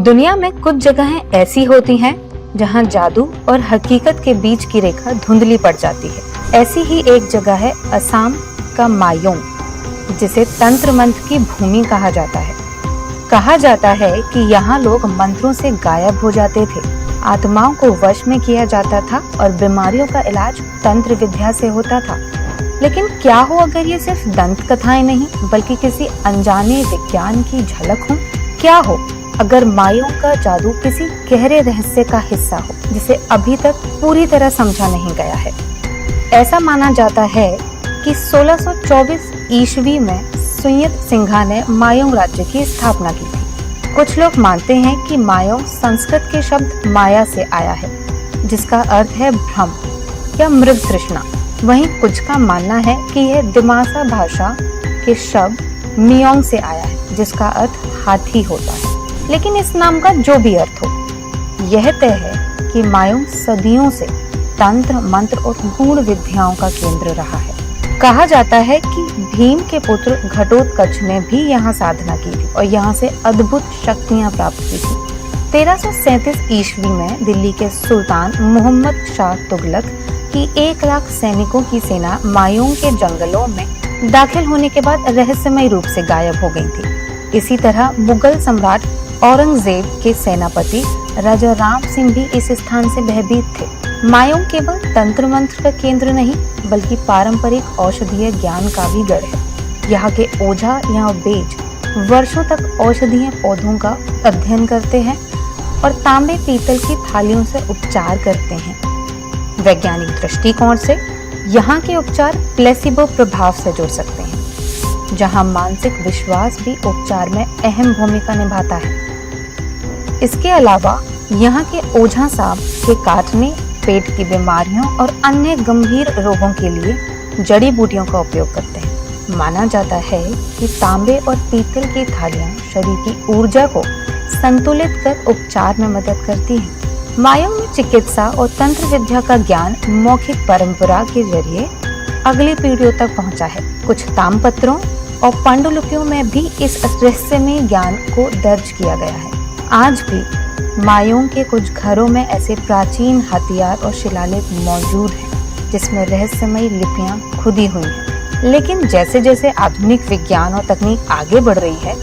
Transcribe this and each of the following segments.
दुनिया में कुछ जगहें ऐसी होती हैं जहां जादू और हकीकत के बीच की रेखा धुंधली पड़ जाती है। ऐसी ही एक जगह है असम का मायोंग, जिसे तंत्र मंत्र की भूमि कहा जाता है। कहा जाता है कि यहाँ लोग मंत्रों से गायब हो जाते थे, आत्माओं को वश में किया जाता था और बीमारियों का इलाज तंत्र विद्या से होता था। लेकिन क्या हो अगर ये सिर्फ दंत कथाएं नहीं बल्कि किसी अनजाने विज्ञान की झलक हो? क्या हो अगर मायोंग का जादू किसी गहरे रहस्य का हिस्सा हो जिसे अभी तक पूरी तरह समझा नहीं गया है। ऐसा माना जाता है कि 1624 ईस्वी में सुयत सिंघा ने मायोंग राज्य की स्थापना की थी। कुछ लोग मानते हैं कि मायोंग संस्कृत के शब्द माया से आया है, जिसका अर्थ है भ्रम या मृग तृष्णा। वहीं कुछ का मानना है कि यह दिमासा भाषा के शब्द मियोंग से आया है, जिसका अर्थ हाथी होता है। लेकिन इस नाम का जो भी अर्थ हो, यह तय है कि मायोंग सदियों से तंत्र मंत्र और गूढ़ विद्याओं का केंद्र रहा है। कहा जाता है कि भीम के पुत्र घटोत्कच ने भी यहाँ साधना की थी और यहाँ से अद्भुत शक्तियाँ प्राप्त की थी। 1337 ईस्वी में दिल्ली के सुल्तान मोहम्मद शाह तुगलक की 1 लाख सैनिकों की सेना मायोंग के जंगलों में दाखिल होने के बाद रहस्यमय रूप से गायब हो गई थी। इसी तरह मुगल सम्राट औरंगजेब के सेनापति राजा राम सिंह भी इस स्थान से भयभीत थे। मायोंग केवल तंत्र मंत्र का केंद्र नहीं बल्कि पारंपरिक औषधीय ज्ञान का भी गढ़ है। यहाँ के ओझा या वैद्य वर्षों तक औषधीय पौधों का अध्ययन करते हैं और तांबे पीतल की थालियों से उपचार करते हैं। वैज्ञानिक दृष्टिकोण से यहाँ के उपचार प्लेसिबो प्रभाव से जुड़ सकते हैं, जहाँ मानसिक विश्वास भी उपचार में अहम भूमिका निभाता है। इसके अलावा यहाँ के ओझा साहब के काटने, पेट की बीमारियों और अन्य गंभीर रोगों के लिए जड़ी बूटियों का उपयोग करते हैं। माना जाता है कि तांबे और पीतल की थालियां शरीर की ऊर्जा को संतुलित कर उपचार में मदद करती हैं। मायोंग में चिकित्सा और तंत्र विद्या का ज्ञान मौखिक परंपरा के जरिए अगली पीढ़ियों तक पहुंचा है। कुछ तामपत्रों और पांडुलिपियों में भी इस रहस्यमय ज्ञान को दर्ज किया गया है। आज भी मायोंग के कुछ घरों में ऐसे प्राचीन हथियार और शिलालेख मौजूद हैं, जिसमें रहस्यमयी लिपियां खुदी हुई हैं। लेकिन जैसे जैसे आधुनिक विज्ञान और तकनीक आगे बढ़ रही है,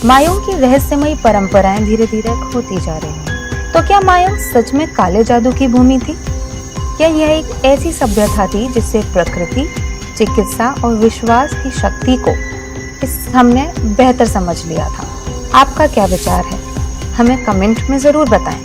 मायोंग की रहस्यमयी परंपराएं धीरे धीरे खोती जा रही हैं। तो क्या मायोंग सच में काले जादू की भूमि थी, या यह एक ऐसी सभ्यता थी जिससे प्रकृति, चिकित्सा और विश्वास की शक्ति को हमने बेहतर समझ लिया था? आपका क्या विचार है? हमें कमेंट में जरूर बताएं।